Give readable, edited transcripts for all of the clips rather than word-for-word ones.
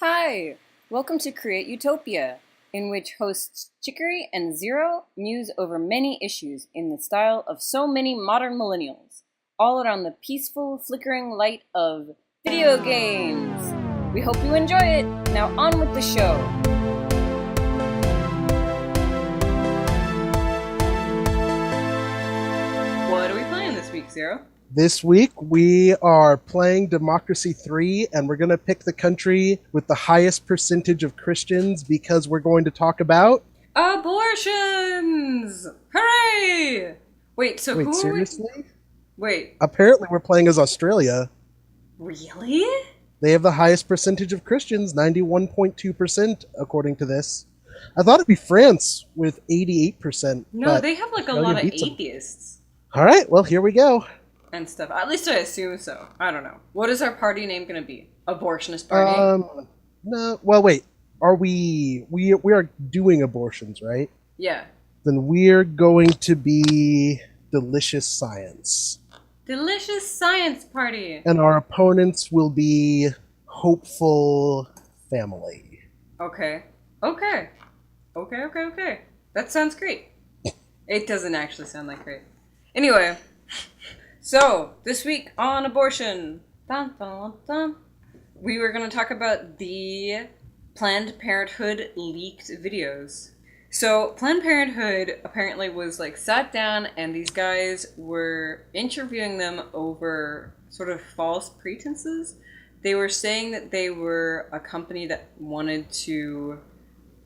Hi! Welcome to Create Utopia, in which hosts Chicory and Zero muse over many issues in the style of so many modern millennials, all around the peaceful, flickering light of video games. We hope you enjoy it. Now on with the show. What are we playing this week, Zero? This week, we are playing Democracy 3, and we're going to pick the country with the highest percentage of Christians because we're going to talk about... Abortions! Hooray! Wait, so who are we... seriously? Wait, Apparently, we're playing as Australia. really? They have the highest percentage of Christians, 91.2%, according to this. I thought it'd be France with 88%. No, they have like a lot of beats 'em. atheists All right, well, here we go. and stuff. At least I assume so. I don't know. What is our party name gonna be? Abortionist party? No, well, wait. Are we are doing abortions, right? Yeah. Then we're going to be Delicious Science. Delicious science party! And our opponents will be Hopeful Family. Okay. Okay. Okay. That sounds great. It doesn't actually sound like great. Anyway, so this week on abortion, dun, dun, dun, we were going to talk about the Planned Parenthood leaked videos. So Planned Parenthood apparently was like sat down and these guys were interviewing them over sort of false pretenses. They were saying that they were a company that wanted to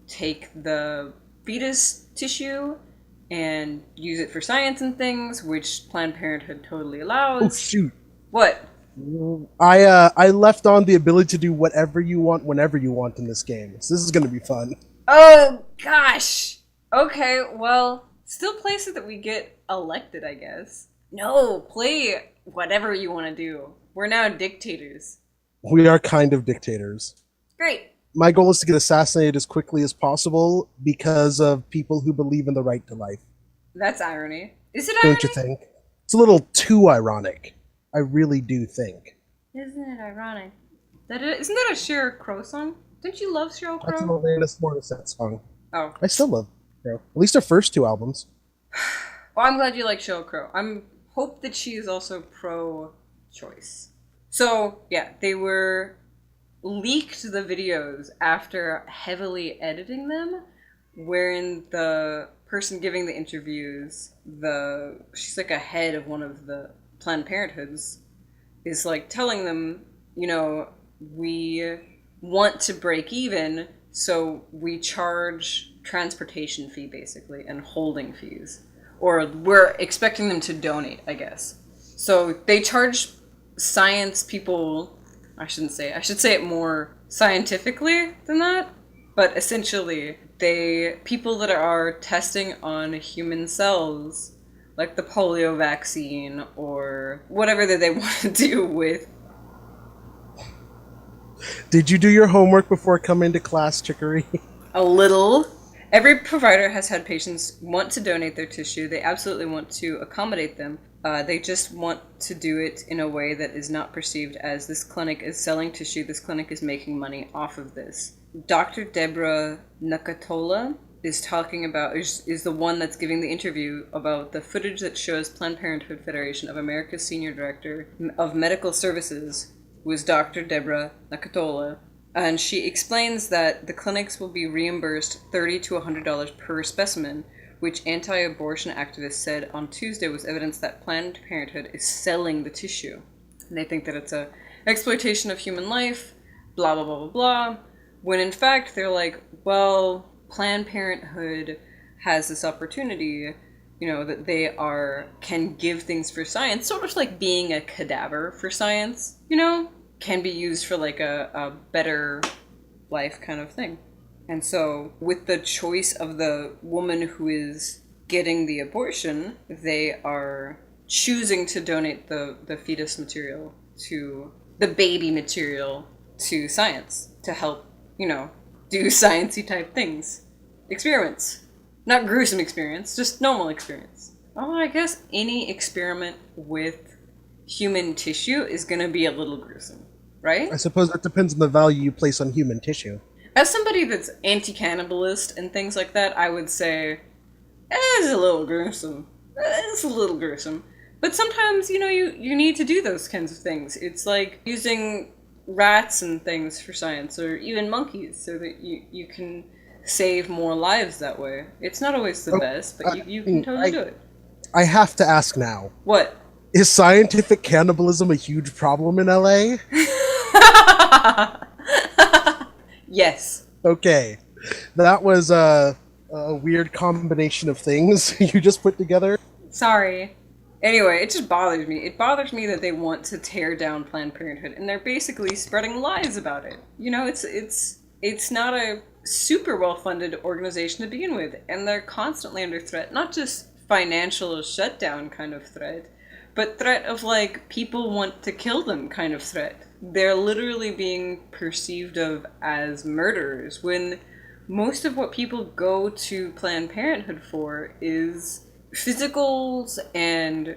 take the fetus tissue and use it for science and things, which Planned Parenthood totally allows. Oh, shoot. What? I left on the ability to do whatever you want whenever you want in this game. So this is going to be fun. Oh, gosh! Okay, well, still play so that we get elected, I guess. No, play whatever you want to do. We're now dictators. We are kind of dictators. Great. My goal is to get assassinated as quickly as possible because of people who believe in the right to life. That's irony. Is it irony? Don't you think? It's a little too ironic. I really do think. Isn't it ironic? Isn't that a Sheryl Crow song? Don't you love Sheryl That's an Crow? Alanis Morissette song. Oh. I still love her. At least her first two albums. Well, I'm glad you like Sheryl Crow. I'm hope that she is also pro-choice. So, yeah, they were leaked the videos after heavily editing them, wherein the person giving the interviews, she's like a head of one of the Planned Parenthoods, is like telling them, you know, we want to break even, so we charge transportation fee basically and holding fees. Or we're expecting them to donate, I guess. So they charge science people, I should say it more scientifically than that, but essentially people that are testing on human cells, like the polio vaccine or whatever that they want to do with. Did you do your homework before coming to class, Chicory? A little. Every provider has had patients want to donate their tissue. They absolutely want to accommodate them. They just want to do it in a way that is not perceived as this clinic is selling tissue, this clinic is making money off of this. Dr. Deborah Nakatola is talking about, is the one that's giving the interview about the footage that shows Planned Parenthood Federation of America's Senior Director of Medical Services, who is Dr. Deborah Nakatola. And she explains that the clinics will be reimbursed $30 to $100 per specimen, which anti-abortion activists said on Tuesday was evidence that Planned Parenthood is selling the tissue. And they think that it's a exploitation of human life, blah, blah, blah, blah, blah. When in fact, they're like, well, Planned Parenthood has this opportunity, you know, that they can give things for science, sort of like being a cadaver for science, you know? Can be used for like a better life kind of thing. And so with the choice of the woman who is getting the abortion, they are choosing to donate the fetus material to the baby material to science to help, you know, do sciencey type things. Experiments. Not gruesome experience, just normal experience. Oh, I guess any experiment with human tissue is gonna be a little gruesome. right? I suppose that depends on the value you place on human tissue. As somebody that's anti-cannibalist and things like that, I would say it's a little gruesome. It's a little gruesome. But sometimes, you need to do those kinds of things. It's like using rats and things for science, or even monkeys, so that you can save more lives that way. It's not always the Oh, best, but I you can mean, totally do it. I have to ask now: What? is scientific cannibalism a huge problem in LA? Yes. Okay, that was a weird combination of things you just put together. Sorry. Anyway, it just bothers me. It bothers me that they want to tear down Planned Parenthood, and they're basically spreading lies about it. It's not a super well funded organization to begin with, and they're constantly under threat. Not just financial shutdown kind of threat, but threat of like people want to kill them kind of threat. They're literally being perceived of as murderers when most of what people go to Planned Parenthood for is physicals and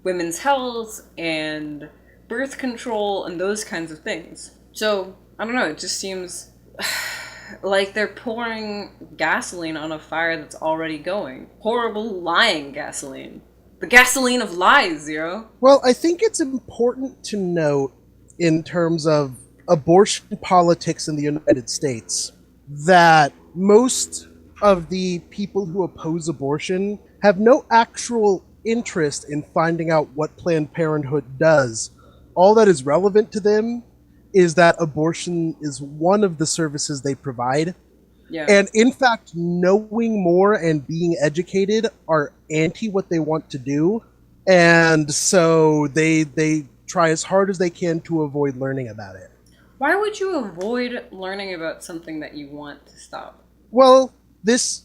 women's health and birth control and those kinds of things. So, I don't know, it just seems like they're pouring gasoline on a fire that's already going. Horrible lying gasoline. The gasoline of lies, Zero. Well, I think it's important to note, in terms of abortion politics in the United States, that most of the people who oppose abortion have no actual interest in finding out what Planned Parenthood does. All that is relevant to them is that abortion is one of the services they provide. Yeah. And in fact, knowing more and being educated are anti what they want to do. And so they try as hard as they can to avoid learning about it. Why would you avoid learning about something that you want to stop? Well, this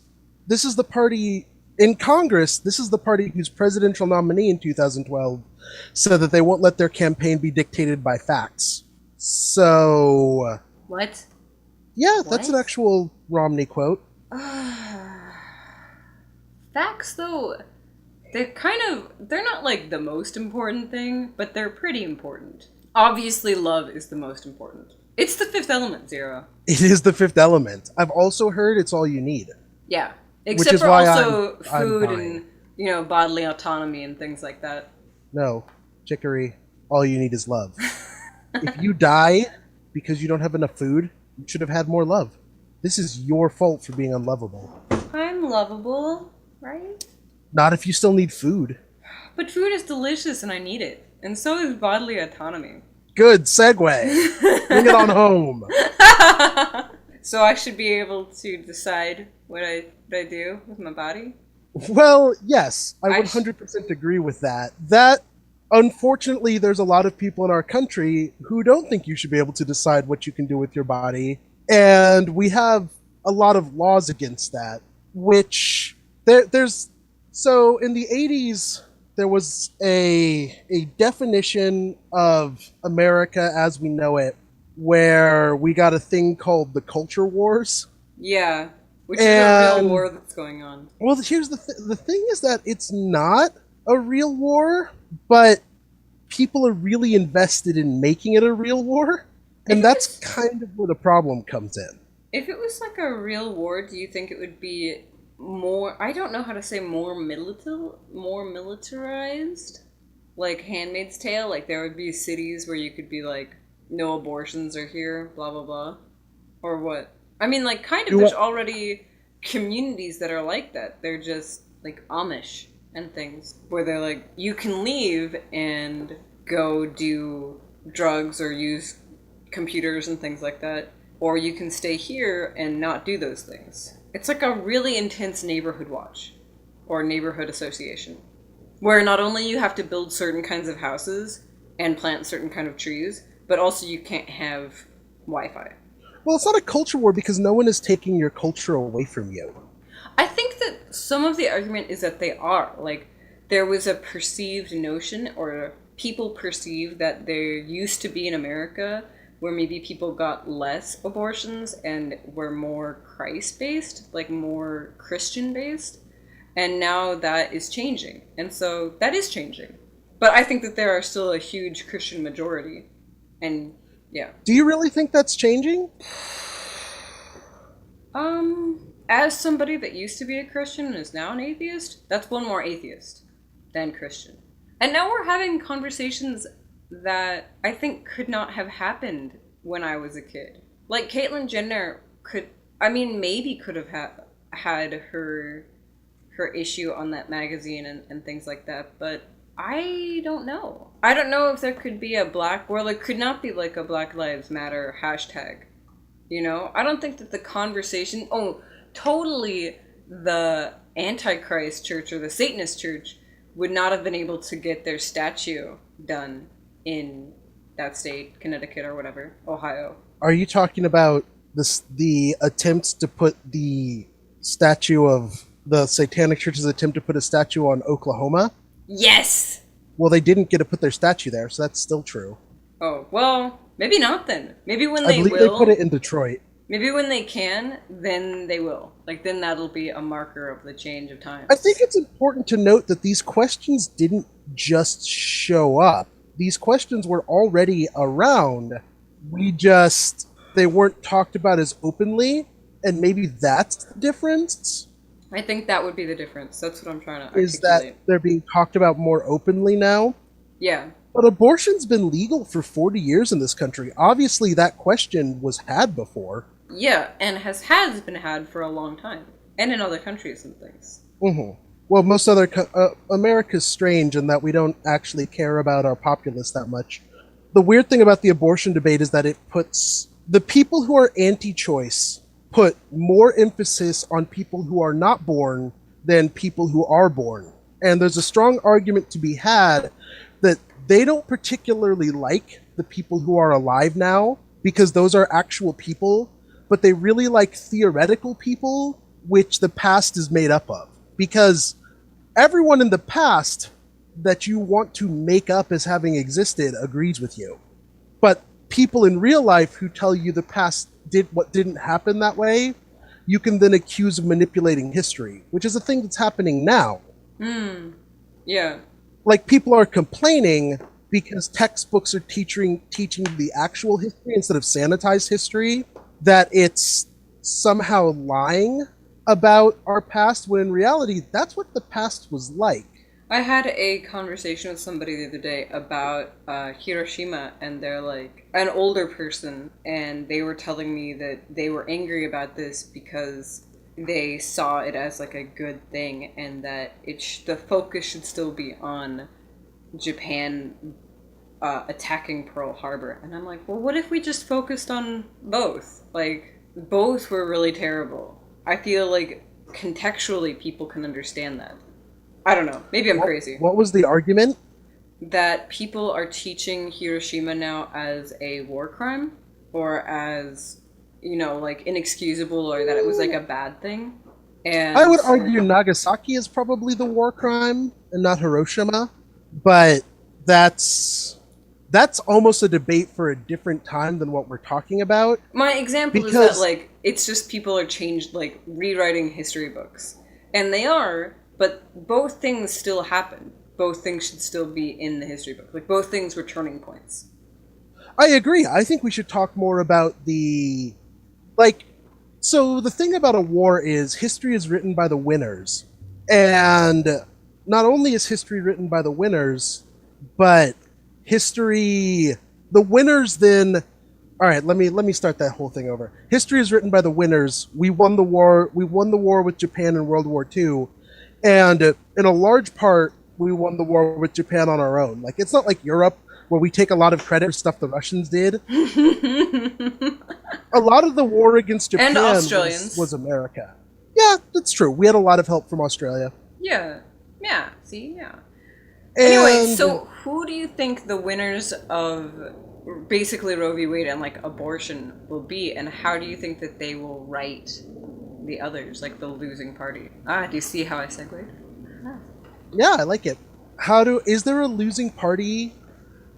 is the party in Congress. This is the party whose presidential nominee in 2012 said that they won't let their campaign be dictated by facts. So, What? yeah, that's an What? actual Romney quote. Facts, though, they're not like the most important thing, but they're pretty important. Obviously, love is the most important. It's the fifth element, Zero. It is the fifth element. I've also heard it's all you need, Yeah. which Except is for why also I'm food buying. and, bodily autonomy and things like that. No, Chicory, all you need is love. If you die because you don't have enough food, you should have had more love. This is your fault for being unlovable. I'm lovable, right? Not if you still need food. But food is delicious and I need it. And so is bodily autonomy. Good segue. Bring it on home. So I should be able to decide what I do with my body? Well, yes, I I would 100% agree with that. Unfortunately, there's a lot of people in our country who don't think you should be able to decide what you can do with your body. And we have a lot of laws against that, which there's. So in the 80s, there was a definition of America as we know it, where we got a thing called the culture wars. Yeah. Which is a real And war that's going on. well, here's the thing is that it's not a real war, but people are really invested in making it a real war, If and it that's was kind of where the problem comes in. if it was like a real war, do you think it would be more, I don't know how to say, more militarized? Like Handmaid's Tale, like there would be cities where you could be like no abortions are here, blah blah blah. Or what? I mean, like, kind of, Do there's I- already communities that are like that. They're just, like, Amish and things. Where they're like, you can leave and go do drugs or use computers and things like that. Or you can stay here and not do those things. It's like a really intense neighborhood watch. Or neighborhood association. Where not only you have to build certain kinds of houses and plant certain kind of trees, but also you can't have Wi-Fi. Well, it's not a culture war because no one is taking your culture away from you. I think that some of the argument is that they are. Like, there was a perceived notion, or people perceive that there used to be in America where maybe people got less abortions and were more Christ based, like more Christian based. And now that is changing. And so that is changing. But I think that there are still a huge Christian majority. And Yeah. Do you really think that's changing? As somebody that used to be a Christian and is now an atheist, that's one more atheist than Christian. And now we're having conversations that I think could not have happened when I was a kid. Like Caitlyn Jenner could, I mean, maybe could have had her issue on that magazine and things like that, but I don't know. I don't know if there could be a black, or like could not be like a Black Lives Matter hashtag. You know, I don't think that the conversation. Oh, totally. The Antichrist Church or the Satanist Church would not have been able to get their statue done in that state, Connecticut or whatever, Ohio. Are you talking about the attempts to put the statue of the Satanic Church's attempt to put a statue on Oklahoma? Yes. Well, they didn't get to put their statue there, so that's still true. Oh well, maybe not then. Maybe when I they believe will. they put it in Detroit. Maybe when they can, then they will. Like, then that'll be a marker of the change of times. I think it's important to note that these questions didn't just show up. These questions were already around. They weren't talked about as openly, and maybe that's the difference. I think that would be the difference. That's what I'm trying to Is articulate. that they're being talked about more openly now. Yeah. But abortion's been legal for 40 years in this country. Obviously, that question was had before. Yeah, and has been had for a long time. And in other countries and things. Mm-hmm. Well, America's strange in that we don't actually care about our populace that much. The weird thing about the abortion debate is that it puts the people who are anti-choice put more emphasis on people who are not born than people who are born. And there's a strong argument to be had that they don't particularly like the people who are alive now because those are actual people, but they really like theoretical people, which the past is made up of. Because everyone in the past that you want to make up as having existed agrees with you. But people in real life who tell you the past did what didn't happen that way, you can then accuse of manipulating history, which is a thing that's happening now. Yeah. Like, people are complaining because textbooks are teaching the actual history instead of sanitized history, that it's somehow lying about our past, when in reality, that's what the past was like. I had a conversation with somebody the other day about Hiroshima, and they're like an older person, and they were telling me that they were angry about this because they saw it as like a good thing, and that the focus should still be on Japan attacking Pearl Harbor. And I'm like, well, what if we just focused on both? Like, both were really terrible. I feel like contextually people can understand that. I don't know. Maybe I'm crazy. What was the argument? That people are teaching Hiroshima now as a war crime, or as, you know, like inexcusable, or that it was like a bad thing. And I would argue Nagasaki is probably the war crime and not Hiroshima, but that's almost a debate for a different time than what we're talking about. My example is that, like, it's just people are like rewriting history books, and they are. But both things still happen. Both things should still be in the history book. Like, both things were turning points. I agree. I think we should talk more about so the thing about a war is history is written by the winners. And not only is history written by the winners, but the winners then, all right, let me start that whole thing over. History is written by the winners. We won the war with Japan in World War II. And in a large part, we won the war with Japan on our own. Like, it's not like Europe, where we take a lot of credit for stuff the Russians did. A lot of the war against Japan and Australians was America. Yeah, that's true. We had a lot of help from Australia. Yeah. Yeah. See? Yeah. And anyway, so who do you think the winners of basically Roe v. Wade and, like, abortion will be? And how do you think that they will right the others, like the losing party? Do you see how I segued? Yeah, I like it. Is there a losing party?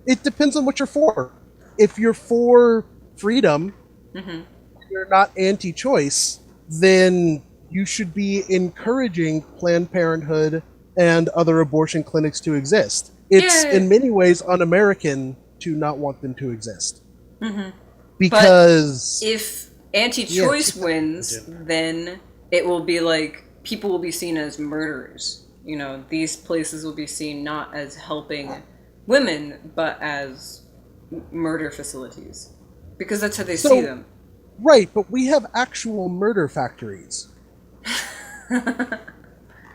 It depends on what you're for. If you're for freedom, you're not anti-choice, then you should be encouraging Planned Parenthood and other abortion clinics to exist. It's in many ways un-American to not want them to exist. But because if yeah, anti-choice just wins, imagine. then it will be like people will be seen as murderers. You know, these places will be seen not as helping women, but as murder facilities, because that's how they see So them. right, but we have actual murder factories.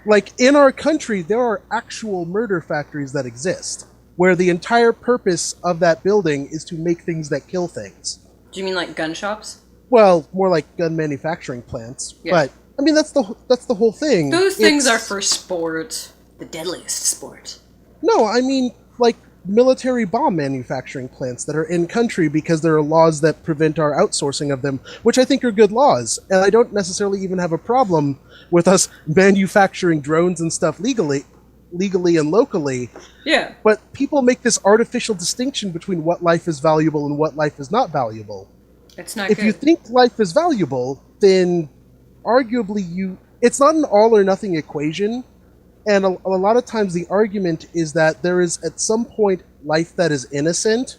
Like in our country, there are actual murder factories that exist where the entire purpose of that building is to make things that kill things. Do you mean like gun shops? Well, more like gun manufacturing plants, Yeah. but I mean that's the whole thing. Those things are It's for sport. The deadliest sport. no, I mean like military bomb manufacturing plants that are in country because there are laws that prevent our outsourcing of them, which I think are good laws. And I don't necessarily even have a problem with us manufacturing drones and stuff legally and locally. Yeah. But people make this artificial distinction between what life is valuable and what life is not valuable. It's not If you good. think life is valuable, then arguably it's not an all or nothing equation, and a lot of times the argument is that there is at some point life that is innocent,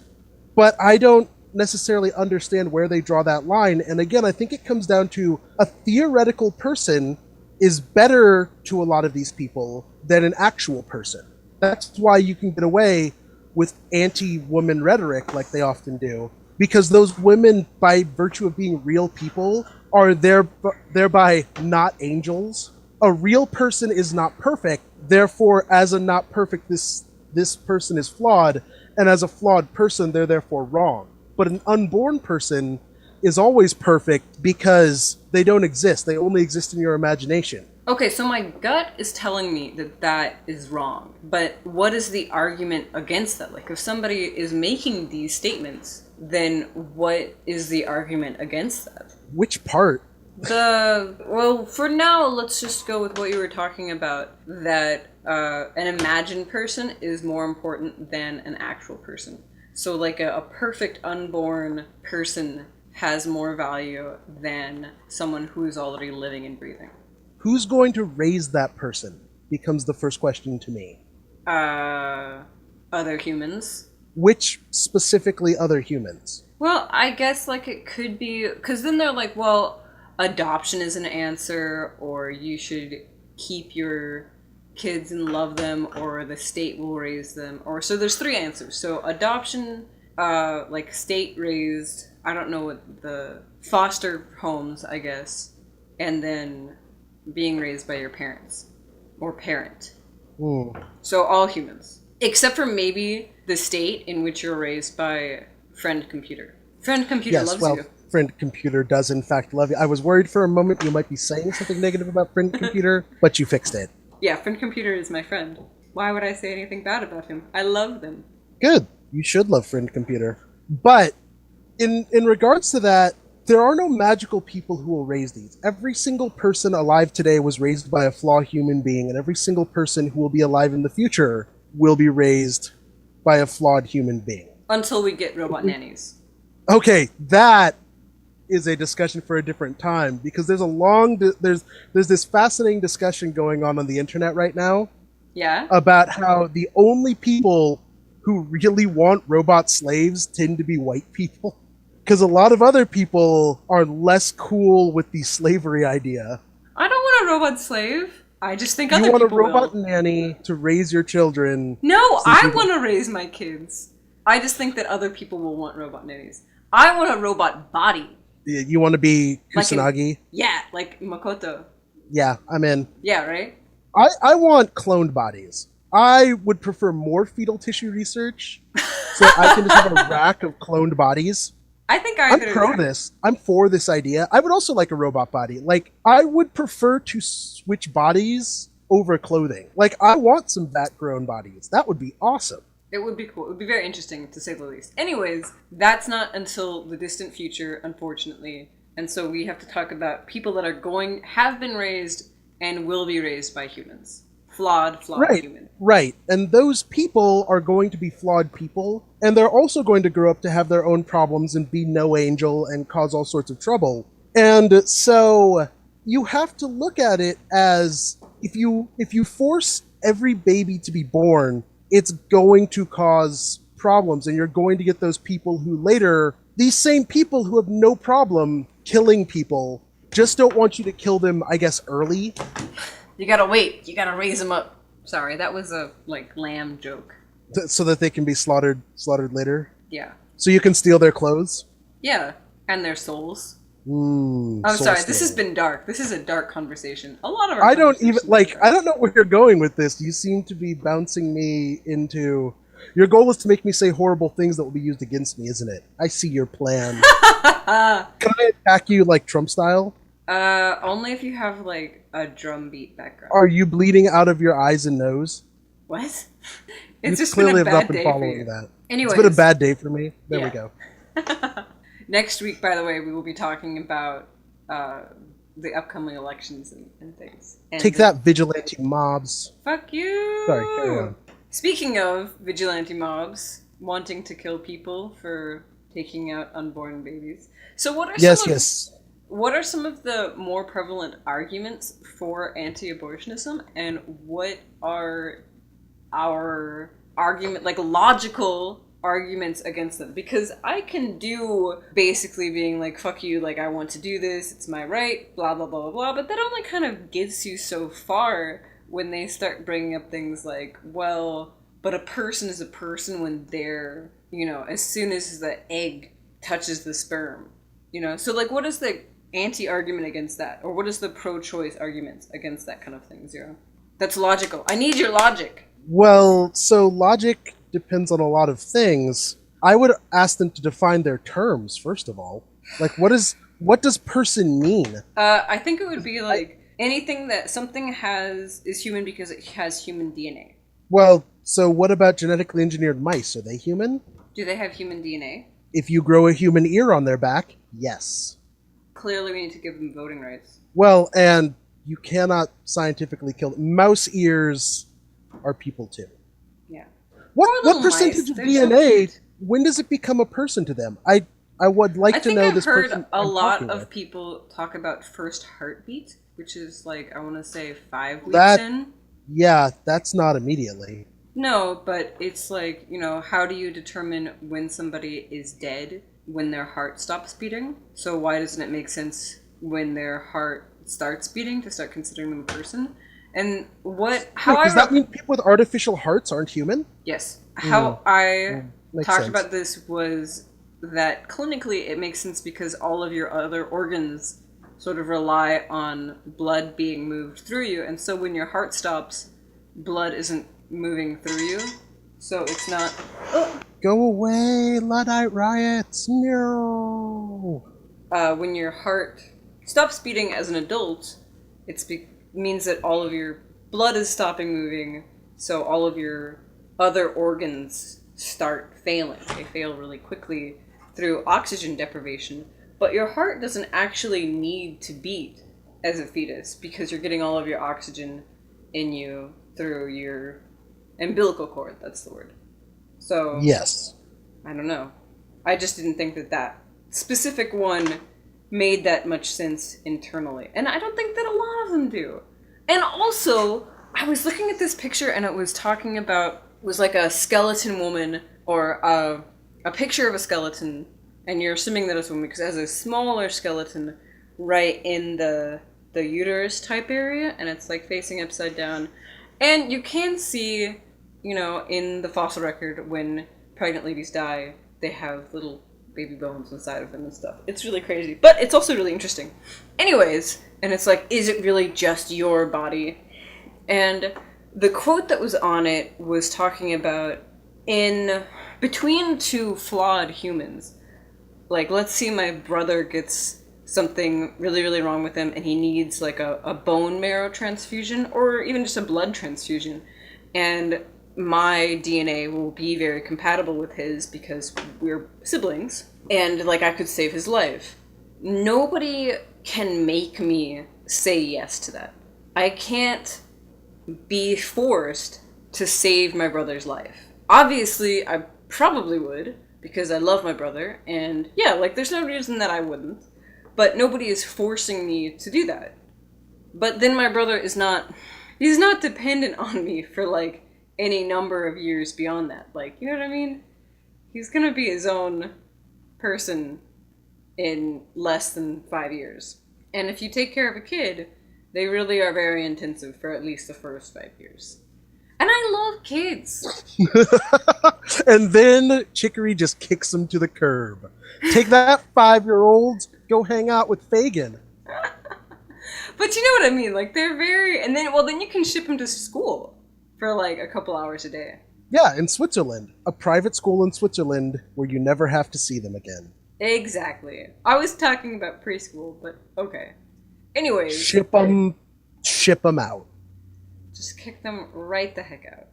but I don't necessarily understand where they draw that line. And again, I think it comes down to a theoretical person is better to a lot of these people than an actual person. That's why you can get away with anti-woman rhetoric like they often do, because those women, by virtue of being real people, are thereby not angels. A real person is not perfect, therefore as a not perfect, this person is flawed, and as a flawed person they're therefore wrong. But an unborn person is always perfect because they don't exist, they only exist in your imagination. Okay, so my gut is telling me that that is wrong. But what is the argument against that? Like, if somebody is making these statements, then what is the argument against that? Which part? Well, for now, let's just go with what you were talking about, that an imagined person is more important than an actual person. So, like, a perfect unborn person has more value than someone who's already living and breathing. Who's going to raise that person becomes the first question to me. Uh, Other humans. Which specifically other humans? Well, I guess, like, it could be, because then they're like, well, adoption is an answer, or you should keep your kids and love them, or the state will raise them, or so there's three answers. So adoption, like state raised, I don't know what the foster homes, I guess, and then being raised by your parents or parent. Hmm. So all humans, except for maybe the state in which you're raised by friend computer. Friend computer Yes, loves well, you. friend computer does in fact love you. I was worried for a moment you might be saying something negative about friend computer, but you fixed it. Yeah, friend computer is my friend. Why would I say anything bad about him? I love them. Good. You should love friend computer. But in regards to that, there are no magical people who will raise these. Every single person alive today was raised by a flawed human being, and every single person who will be alive in the future will be raised by a flawed human being. Until we get robot nannies. Okay, that is a discussion for a different time, because there's this fascinating discussion going on the internet right now Yeah? about how the only people who really want robot slaves tend to be white people, because a lot of other people are less cool with the slavery idea. I don't want a robot slave. I just think You other want a people robot will. nanny to raise your children. No, I simply want to raise my kids. I just think that other people will want robot nannies. I want a robot body. You want to be Like Kusanagi? Yeah, like Makoto. Yeah, I'm in. Yeah, right? I want cloned bodies. I would prefer more fetal tissue research so I can just have a rack of cloned bodies. I think I'm either. pro this. I'm for this idea. I would also like a robot body. Like, I would prefer to switch bodies over clothing. Like, I want some vat grown bodies. That would be awesome. It would be cool. It would be very interesting, to say the least. Anyways, that's not until the distant future, unfortunately. And so we have to talk about people that have been raised, and will be raised by humans. Flawed Right. human. Right. And those people are going to be flawed people, and they're also going to grow up to have their own problems and be no angel and cause all sorts of trouble. And so you have to look at it as if you force every baby to be born, it's going to cause problems, and you're going to get those people who later these same people who have no problem killing people just don't want you to kill them, I guess, early. You gotta wait. You gotta raise them up. Sorry, that was a like lamb joke. So that they can be slaughtered later. Yeah. So you can steal their clothes. Yeah, and their souls. I'm Soul sorry. This has stealing. been dark. This is a dark conversation. A lot of our I don't even conversations are like. dark. I don't know where you're going with this. You seem to be bouncing me into. Your goal is to make me say horrible things that will be used against me, isn't it? I see your plan. Can I attack you like Trump style? Only if you have like a drum beat background. Are you bleeding out of your eyes and nose? What? You It's just been clearly a have not bad been day for following you. that. It's been a Anyways, bad day for me. There we yeah. go. Next week, by the way, we will be talking about the upcoming elections and things. And Take that, vigilante mobs. fuck you! Sorry, carry on. Speaking of vigilante mobs wanting to kill people for taking out unborn babies, so what are Yes, some of yes. what are some of the more prevalent arguments for anti-abortionism, and what are our argument like logical arguments against them? Because I can do basically being like fuck you, like I want to do this, it's my right, blah blah blah blah blah, but that only kind of gets you so far when they start bringing up things like, well, but a person is a person when they're, as soon as the egg touches the sperm, so like what is the anti-argument against that, or what is the pro-choice arguments against that kind of thing? Zero, that's logical. I need your logic. Well, so logic depends on a lot of things. I would ask them to define their terms first of all. Like, what does person mean? I think it would be like anything that something is human because it has human DNA. Well, so what about genetically engineered mice? Are they human? Do they have human DNA? If you grow a human ear on their back, yes. Clearly, we need to give them voting rights. Well, and you cannot scientifically kill them. Mouse ears are people too. Yeah. What Poor what little percentage mice. of They're so DNA? cute. When does it become a person to them? I would like I to think know I've this heard person a I'm lot talking of with. people talk about first heartbeat, which is like, I want to say 5 weeks That in. Yeah, that's not immediately. No, but it's like, how do you determine when somebody is dead when their heart stops beating? So why doesn't it make sense when their heart starts beating to start considering them a person? And how Wait, I does that mean people with artificial hearts aren't human? yes, how I Makes talked sense. about this was that clinically it makes sense because all of your other organs sort of rely on blood being moved through you, and so when your heart stops, blood isn't moving through you, so it's not. Oh. Go away, Luddite riots! No. When your heart stops beating as an adult, means that all of your blood is stopping moving, so all of your other organs start failing. They fail really quickly through oxygen deprivation, but your heart doesn't actually need to beat as a fetus because you're getting all of your oxygen in you through your umbilical cord. That's the word. So Yes. I don't know. I just didn't think that specific one made that much sense internally. And I don't think that a lot of them do. And also, I was looking at this picture and it was talking about, was like a skeleton woman or a picture of a skeleton, and you're assuming that it's a woman because it has a smaller skeleton right in the uterus type area, and it's like facing upside down. And you can see, in the fossil record when pregnant ladies die, they have little baby bones inside of them and stuff. It's really crazy, but it's also really interesting. Anyways, and it's like, is it really just your body? And the quote that was on it was talking about in between two flawed humans. Like, let's see my brother gets something really, really wrong with him and he needs like a bone marrow transfusion or even just a blood transfusion. And my DNA will be very compatible with his because we're siblings, and like I could save his life. Nobody can make me say yes to that. I can't be forced to save my brother's life. Obviously, I probably would because I love my brother, and yeah, like there's no reason that I wouldn't, but nobody is forcing me to do that. But then my brother he's not dependent on me for like any number of years beyond that. Like, you know what I mean? He's gonna be his own person in less than 5 years. And if you take care of a kid, they really are very intensive for at least the first 5 years. And I love kids. And then Chicory just kicks him to the curb. Take that 5-year-old, go hang out with Fagin. But you know what I mean? Like, they're very. And then, well, then you can ship them to school for like a couple hours a day. Yeah, in Switzerland. A private school in Switzerland where you never have to see them again. Exactly. I was talking about preschool, but okay. Anyways. Ship them out. Just kick them right the heck out.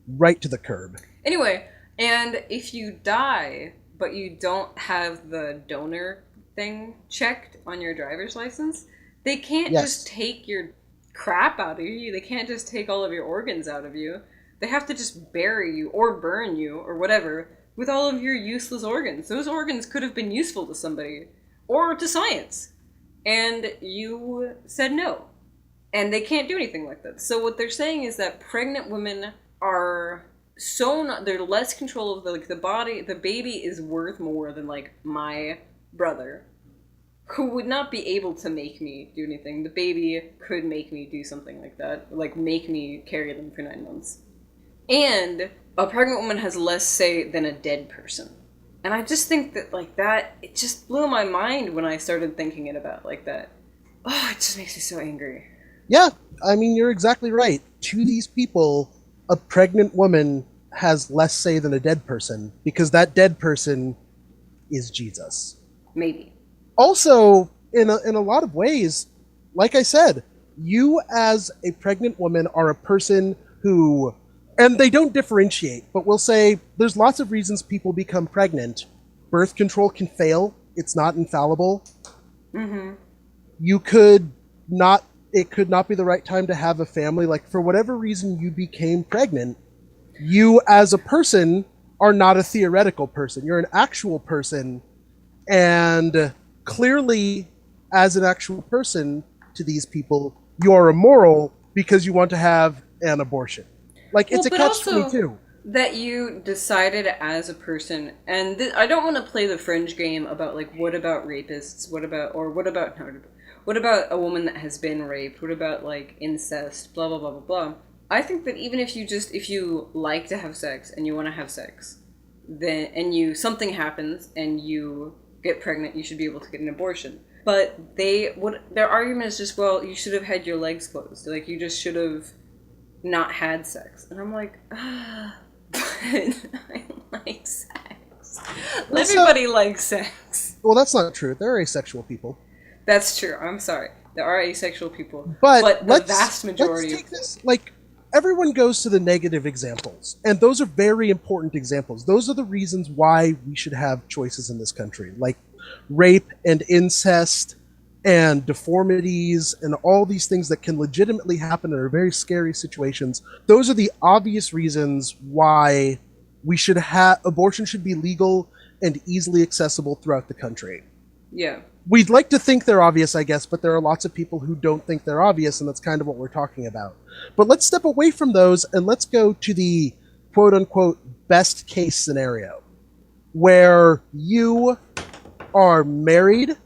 Right to the curb. Anyway, and if you die, but you don't have the donor thing checked on your driver's license, they can't just take your crap out of you. They can't just take all of your organs out of you. They have to just bury you or burn you or whatever with all of your useless organs. Those organs could have been useful to somebody or to science. And you said no. And they can't do anything like that. So what they're saying is that pregnant women are they're less control of the body. The baby is worth more than like my brother, who would not be able to make me do anything. The baby could make me do something like that, like make me carry them for 9 months. And a pregnant woman has less say than a dead person. And I just think that, like, that, it just blew my mind when I started thinking it about like that. Oh, it just makes me so angry. Yeah, I mean, you're exactly right. To these people, a pregnant woman has less say than a dead person, because that dead person is Jesus. Maybe. Also, in a lot of ways, like I said, you as a pregnant woman are a person who, and they don't differentiate, but we'll say there's lots of reasons people become pregnant. Birth control can fail. It's not infallible. Mm-hmm. It could not be the right time to have a family. Like, for whatever reason you became pregnant, you as a person are not a theoretical person. You're an actual person. And clearly, as an actual person to these people, you're immoral because you want to have an abortion. Like, it's a catch-22. That you decided as a person, and I don't want to play the fringe game about, like, what about rapists? What about a woman that has been raped? What about, like, incest? Blah, blah, blah, blah, blah. I think that even if you like to have sex and you want to have sex, then, and something happens and you get pregnant, you should be able to get an abortion. But their argument is just, well, you should have had your legs closed. Like, you just should have not had sex. And I'm like, but I like sex. Everybody likes sex. Well, that's not true. There are asexual people. That's true. I'm sorry. There are asexual people. But the vast majority... Let's take this, like, everyone goes to the negative examples. And those are very important examples. Those are the reasons why we should have choices in this country. Like rape and incest and deformities and all these things that can legitimately happen and are very scary situations. Those are the obvious reasons why abortion should be legal and easily accessible throughout the country. Yeah. We'd like to think they're obvious, I guess, but there are lots of people who don't think they're obvious, and that's kind of what we're talking about. But let's step away from those and let's go to the quote-unquote best case scenario, where you are married.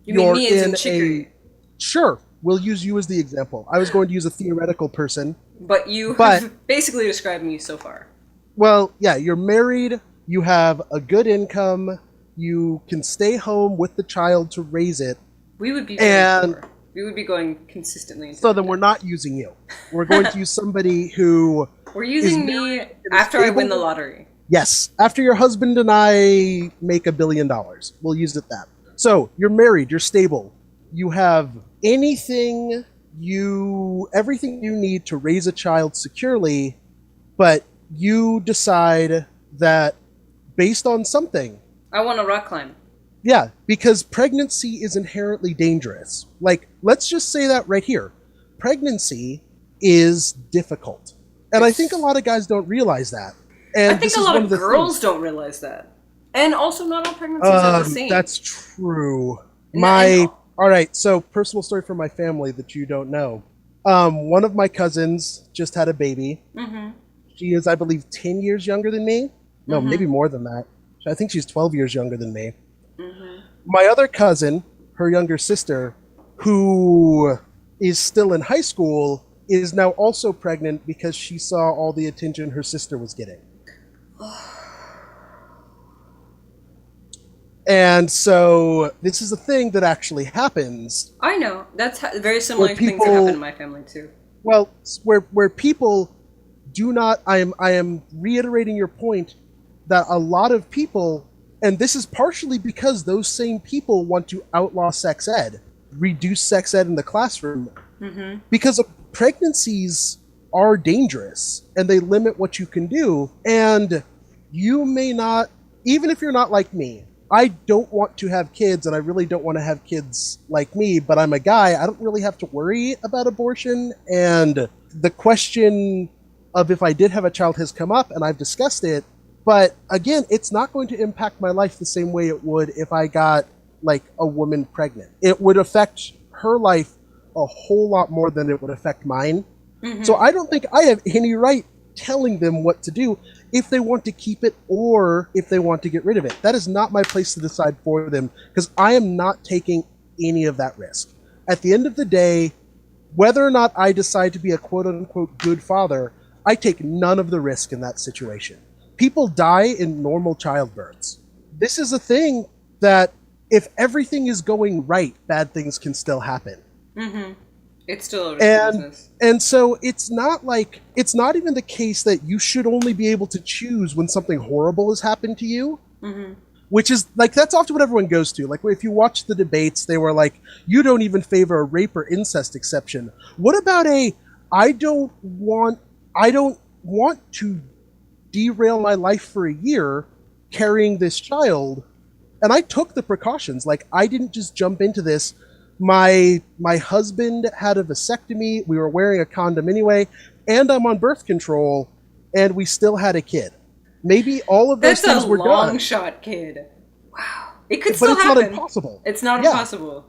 You mean me as in Chicory? Sure, we'll use you as the example. I was going to use a theoretical person. But you have basically described me so far. Well, yeah, you're married, you have a good income, you can stay home with the child to raise it. We would be very poor. We would be going consistently. So then we're not using you. We're going to use somebody who... We're using me after I win the lottery. Yes, after your husband and I make $1 billion. We'll use it that. So, you're married, you're stable. You have everything you need to raise a child securely, but you decide that based on something... I want to rock climb. Yeah, because pregnancy is inherently dangerous. Like, let's just say that right here. Pregnancy is difficult. And I think a lot of guys don't realize that. And I think a lot of girls don't realize that. And also not all pregnancies are the same. That's true. Alright, so personal story from my family that you don't know. One of my cousins just had a baby. Mm-hmm. She is, I believe, 10 years younger than me. No, maybe more than that. I think she's 12 years younger than me. Mm-hmm. My other cousin, her younger sister, who is still in high school, is now also pregnant because she saw all the attention her sister was getting. And so this is a thing that actually happens I know. That's very where similar things that happen in people, my family too. well, where people do not. I am reiterating your point that a lot of people, and this is partially because those same people want to outlaw sex ed, reduce sex ed in the classroom, Mm-hmm. because pregnancies are dangerous and they limit what you can do. And you may not, even if you're not like me, I don't want to have kids and I really don't want to have kids like me, but I'm a guy. I don't really have to worry about abortion. And the question of if I did have a child has come up and I've discussed it. But again, it's not going to impact my life the same way it would if I got like a woman pregnant. It would affect her life a whole lot more than it would affect mine. Mm-hmm. So I don't think I have any right telling them what to do if they want to keep it or if they want to get rid of it. That is not my place to decide for them because I am not taking any of that risk. At the end of the day, whether or not I decide to be a quote-unquote good father, I take none of the risk in that situation. People die in normal childbirths. This is a thing that if everything is going right, bad things can still happen. Mm-hmm. It's still a risky business. And so it's not even the case that you should only be able to choose when something horrible has happened to you. Mm-hmm. Which is like, that's often what everyone goes to. Like, if you watch the debates, they were like, you don't even favor a rape or incest exception. What about I don't want to derail my life for a year carrying this child, and I took the precautions. Like, I didn't just jump into this. My husband had a vasectomy. We were wearing a condom anyway, and I'm on birth control, and we still had a kid. Maybe all of those things were done. That's a long shot, kid. Wow. It could But still it's happen. not impossible. It's not Yeah. impossible.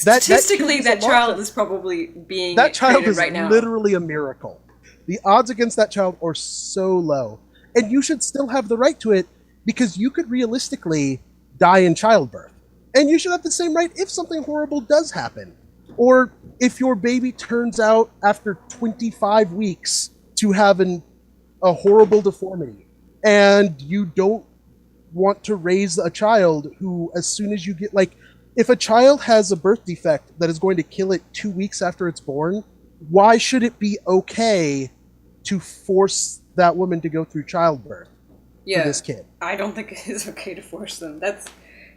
That Statistically, kid that is a long child shot. is probably being That child created is right now. literally a miracle. The odds against that child are so low. And you should still have the right to it because you could realistically die in childbirth. And you should have the same right if something horrible does happen. Or if your baby turns out after 25 weeks to have a horrible deformity and you don't want to raise a child who, as soon as you get, like, if a child has a birth defect that is going to kill it 2 weeks after it's born, why should it be okay to force that woman to go through childbirth for this kid? I don't think it is okay to force them.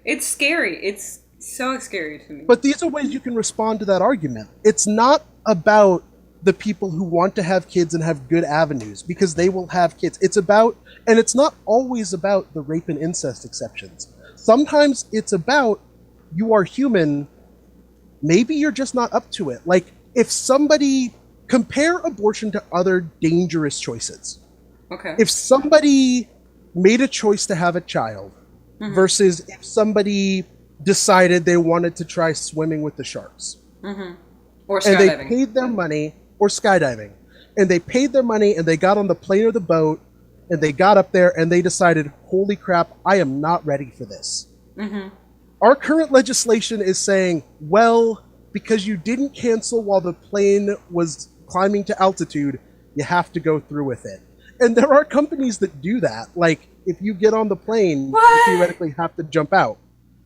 It's scary. It's so scary to me. But these are ways you can respond to that argument. It's not about the people who want to have kids and have good avenues, because they will have kids. It's about, and it's not always about the rape and incest exceptions. Sometimes it's about, you are human, maybe you're just not up to it. Like, if somebody, compare abortion to other dangerous choices. Okay. If somebody made a choice to have a child, Mm-hmm. versus if somebody decided they wanted to try swimming with the sharks. Mm-hmm. Or And skydiving. they paid their money, or skydiving, and they paid their money and they got on the plane or the boat and they got up there and they decided, holy crap, I am not ready for this. Mm-hmm. Our current legislation is saying, well, because you didn't cancel while the plane was climbing to altitude, you have to go through with it. And there are companies that do that. Like, if you get on the plane, What? you theoretically have to jump out.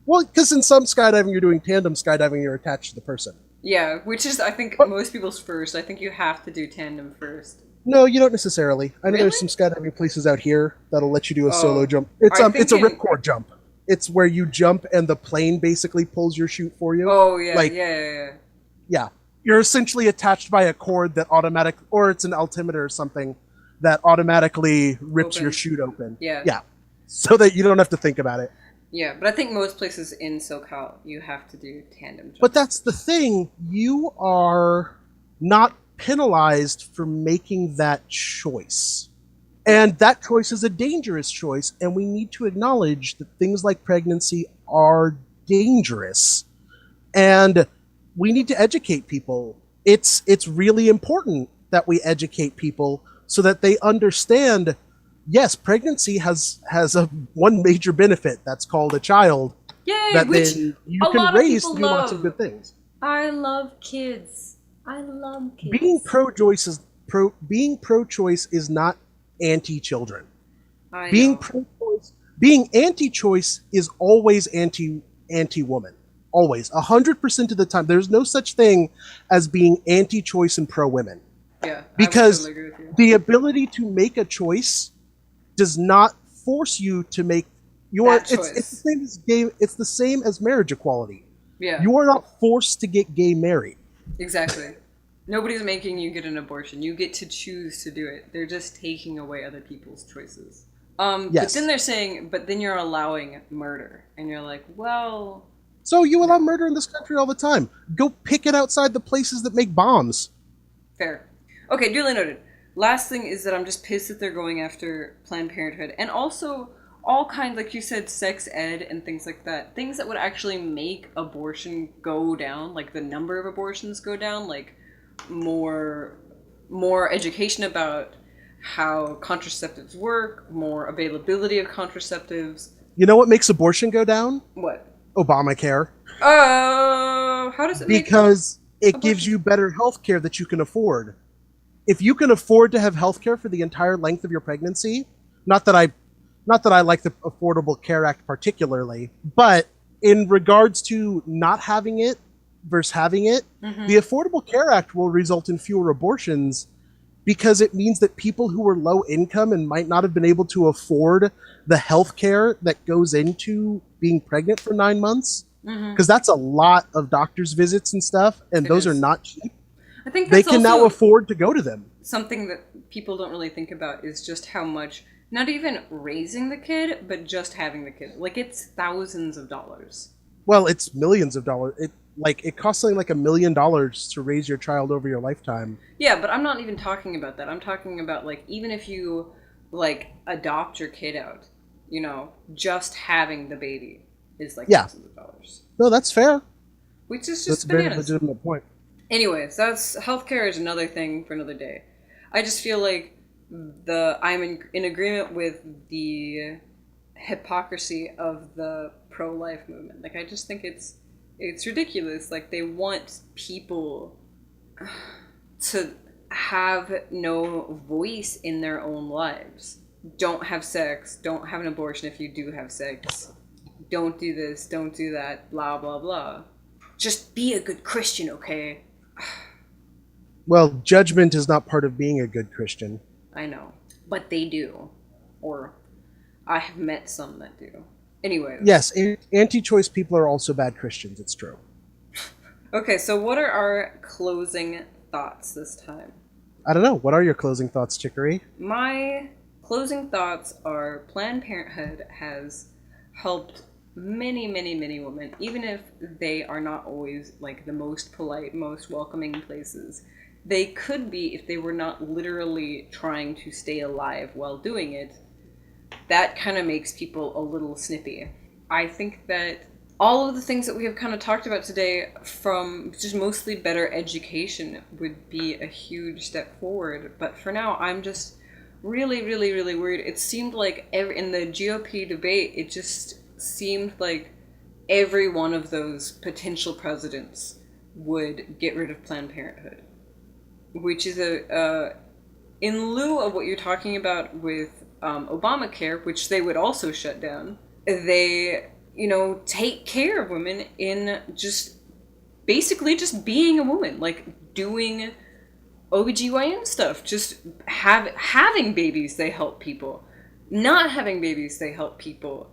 Well, because in some skydiving, you're doing tandem skydiving, you're attached to the person. Yeah, which is, I think, But- most people's first. I think you have to do tandem first. No, you don't necessarily. I know Really? there's some skydiving places out here that'll let you do a Oh, solo jump. It's I'm it's a thinking- ripcord jump. It's where you jump and the plane basically pulls your chute for you. Oh, yeah, Like- yeah. Yeah. You're essentially attached by a cord that or it's an altimeter or something that automatically rips your Opens. chute open. Yeah. Yeah. So that you don't have to think about it. Yeah, but I think most places in SoCal, you have to do tandem jumps. But that's the thing. You are not penalized for making that choice. And that choice is a dangerous choice, and we need to acknowledge that things like pregnancy are dangerous. And we need to educate people. It's really important that we educate people so that they understand yes, pregnancy has a one major benefit that's called a child Yay! that Which then you a can lot of raise to people do lots of love. good things. I love kids. I love Being kids. pro-choice is being pro-choice is not anti-children. I Being know. pro-choice, being anti-choice is always anti-woman. Always, 100% of the time. There's no such thing as being anti-choice and pro-women, Yeah, I would totally because agree with you. the ability to make a choice does not force you to make you are That it's the choice. same as gay it's the same as marriage equality. Yeah, You are not forced to get gay married. exactly. Nobody's making you get an abortion. You get to choose to do it. They're just taking away other people's choices. But then Yes. they're saying, but then you're allowing murder. And you're like, well, So you allow no. murder in this country all the time. Go pick it outside the places that make bombs. Fair. Okay, duly noted. Last thing is that I'm just pissed that they're going after Planned Parenthood and also all kinds, like you said, sex ed and things like that. Things that would actually make abortion go down, like the number of abortions go down, like more more education about how contraceptives work, more availability of contraceptives. You know what makes abortion go down? What? Obamacare. How does it make Because it gives abortion? you better health care that you can afford. If you can afford to have health care for the entire length of your pregnancy, not that I not that I like the Affordable Care Act particularly, but in regards to not having it versus having it, the Mm-hmm. Affordable Care Act will result in fewer abortions because it means that people who are low income and might not have been able to afford the health care that goes into being pregnant for 9 months, Mm-hmm. because that's a lot of doctor's visits and stuff, and It those are is. not cheap, I think they that's can now also afford to go to them. something that people don't really think about is just how much not even raising the kid but just having the kid, like it's thousands of dollars. Well, it's millions of dollars. It costs something like $1 million to raise your child over your lifetime. Yeah, but I'm not even talking about that. I'm talking about like even if you like adopt your kid out, just having the baby is like Yeah, thousands of dollars, no, that's fair. which is That's just a very bananas. legitimate point. Anyways, that's healthcare is another thing for another day. I just feel like I'm in agreement with the hypocrisy of the pro life movement. Like I just think it's ridiculous. Like they want people to have no voice in their own lives. Don't have sex. Don't have an abortion if you do have sex. Don't do this. Don't do that. Blah blah blah. Just be a good Christian, okay? Well, judgment is not part of being a good Christian. I know, but they do, or I have met some that do. Anyways, Yes, anti-choice people are also bad Christians. It's true. okay. So what are our closing thoughts this time? I don't know. What are your closing thoughts, Chicory? My closing thoughts are Planned Parenthood has helped many, many, many women, even if they are not always like the most polite, most welcoming places. They could be if they were not literally trying to stay alive while doing it. That kind of makes people a little snippy. I think that all of the things that we have kind of talked about today, from just mostly better education, would be a huge step forward. But for now, I'm just really, really, really worried. It seemed like in the GOP debate, it just seemed like every one of those potential presidents would get rid of Planned Parenthood, which is in lieu of what you're talking about with Obamacare, which they would also shut down. They, take care of women in just basically just being a woman, like doing OBGYN stuff, just having babies, they help people. Not having babies, they help people.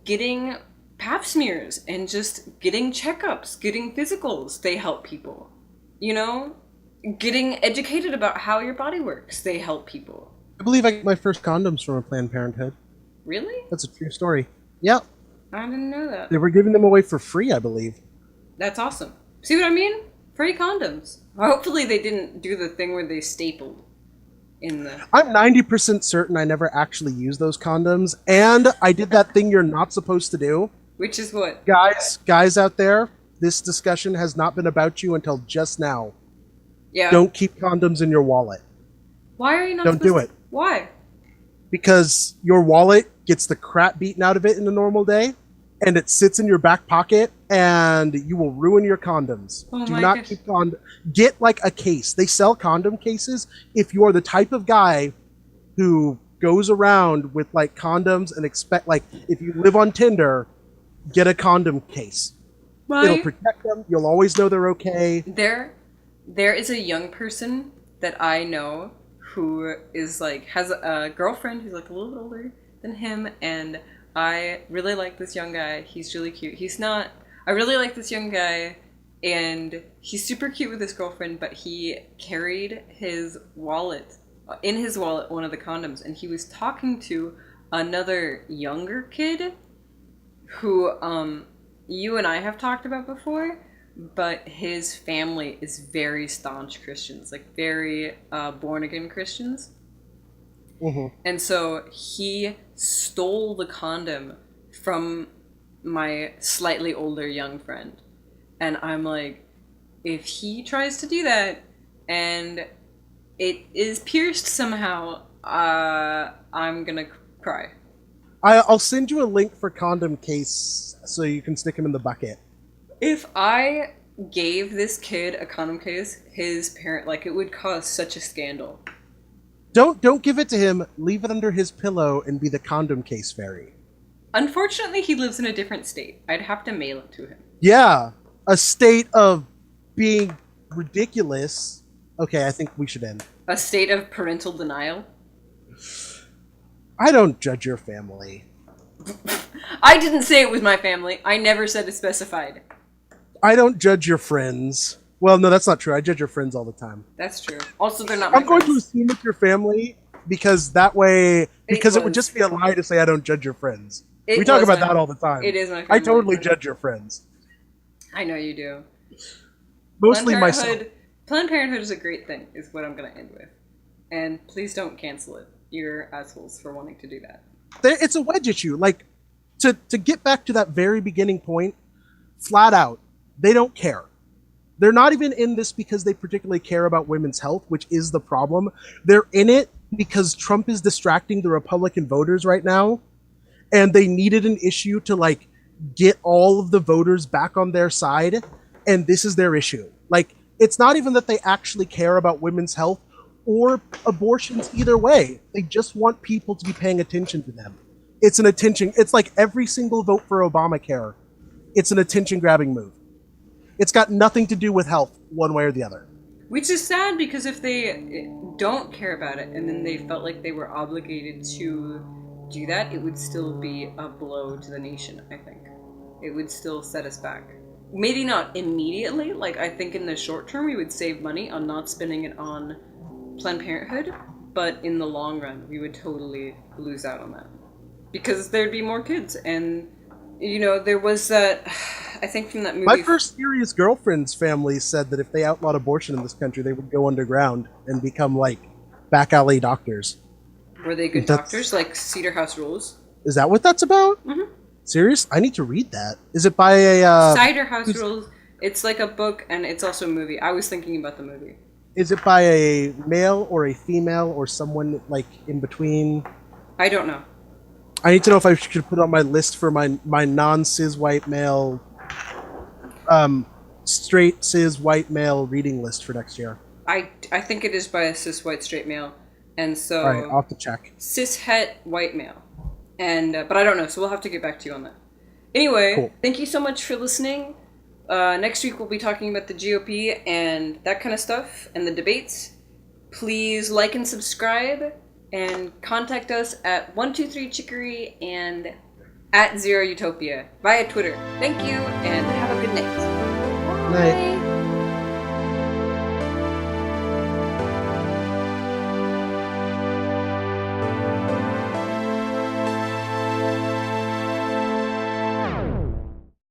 Getting pap smears and just getting checkups, getting physicals, they help people. You know, getting educated about how your body works, they help people. I believe I got my first condoms from a Planned Parenthood. Really? That's a true story. Yeah, I didn't know that. they were giving them away for free, I believe. That's awesome. See what I mean? Free condoms. Hopefully they didn't do the thing where they stapled in the. I'm 90% certain I never actually used those condoms, and I did that thing you're not supposed to do. Which is what? Guys out there, this discussion has not been about you until just now. Yeah. Don't keep condoms in your wallet. Why are you not Don't supposed do to? it. Why? because your wallet gets the crap beaten out of it in a normal day, and it sits in your back pocket, and you will ruin your condoms. Oh Do my not gosh. keep Get like a case. They sell condom cases. If you are the type of guy who goes around with like condoms and expect, like, if you live on Tinder, get a condom case. It'll My protect them. You'll always know they're okay. there is a young person that I know who is like has a girlfriend who's like a little bit older than him, and I really like this young guy. He's really cute. He's not I really like this young guy, and he's super cute with his girlfriend, but he carried his wallet in his wallet one of the condoms, and he was talking to another younger kid who you and I have talked about before, but his family is very staunch Christians, like very born again Christians. Mm-hmm. And so he stole the condom from my slightly older young friend. And I'm like, if he tries to do that and it is pierced somehow, I'm gonna cry. I'll send you a link for condom case so you can stick him in the bucket. If I gave this kid a condom case, his parent, like, it would cause such a scandal. Don't give it to him. Leave it under his pillow and be the condom case fairy. Unfortunately, he lives in a different state. I'd have to mail it to him. Yeah, a state of being ridiculous. Okay, I think we should end. A state of parental denial. I don't judge your family. I didn't say it was my family. I never said it specified. I don't judge your friends. Well, no, that's not true. I judge your friends all the time. That's true. Also, they're not my I'm going to friends. assume it's your family because that way, because it would just be a lie to say I don't judge your friends. It We talk was about my- that all the time. It is my I family. totally judge your friends. I know you do. Mostly myself. Planned Parenthood is a great thing, is what I'm going to end with. And please don't cancel it. You're assholes for wanting to do that. It's a wedge issue. Like, to get back to that very beginning point, flat out, they don't care. They're not even in this because they particularly care about women's health, which is the problem. They're in it because Trump is distracting the Republican voters right now, and they needed an issue to, like, get all of the voters back on their side, and this is their issue. Like, it's not even that they actually care about women's health or abortions either way. They just want people to be paying attention to them. It's an attention. It's like every single vote for Obamacare. It's an attention-grabbing move. It's got nothing to do with health, one way or the other. Which is sad, because if they don't care about it and then they felt like they were obligated to do that, it would still be a blow to the nation, I think. It would still set us back. Maybe not immediately, like I think in the short term we would save money on not spending it on Planned Parenthood, but in the long run we would totally lose out on that. Because there'd be more kids, and you know, there was that, I think from that movie... My first serious girlfriend's family said that if they outlawed abortion in this country, they would go underground and become, like, back alley doctors. Were they good doctors, like Cedar House Rules? Is that what that's about? Mm-hmm. Serious? I need to read that. Is it by a... Cider House Rules. It's like a book, and it's also a movie. I was thinking about the movie. Is it by a male or a female or someone, like, in between? I don't know. I need to know if I should put on my list for my non-cis white male, straight cis white male reading list for next year. I think it is by a cis white straight male, and so All right, I'll have to check. Cis het white male, and but I don't know, so we'll have to get back to you on that. Anyway, Cool. Thank you so much for listening. Next week we'll be talking about the GOP and that kind of stuff and the debates. Please like and subscribe. And contact us at 123chicory and at 0utopia via Twitter. Thank you, and have a good night. Night.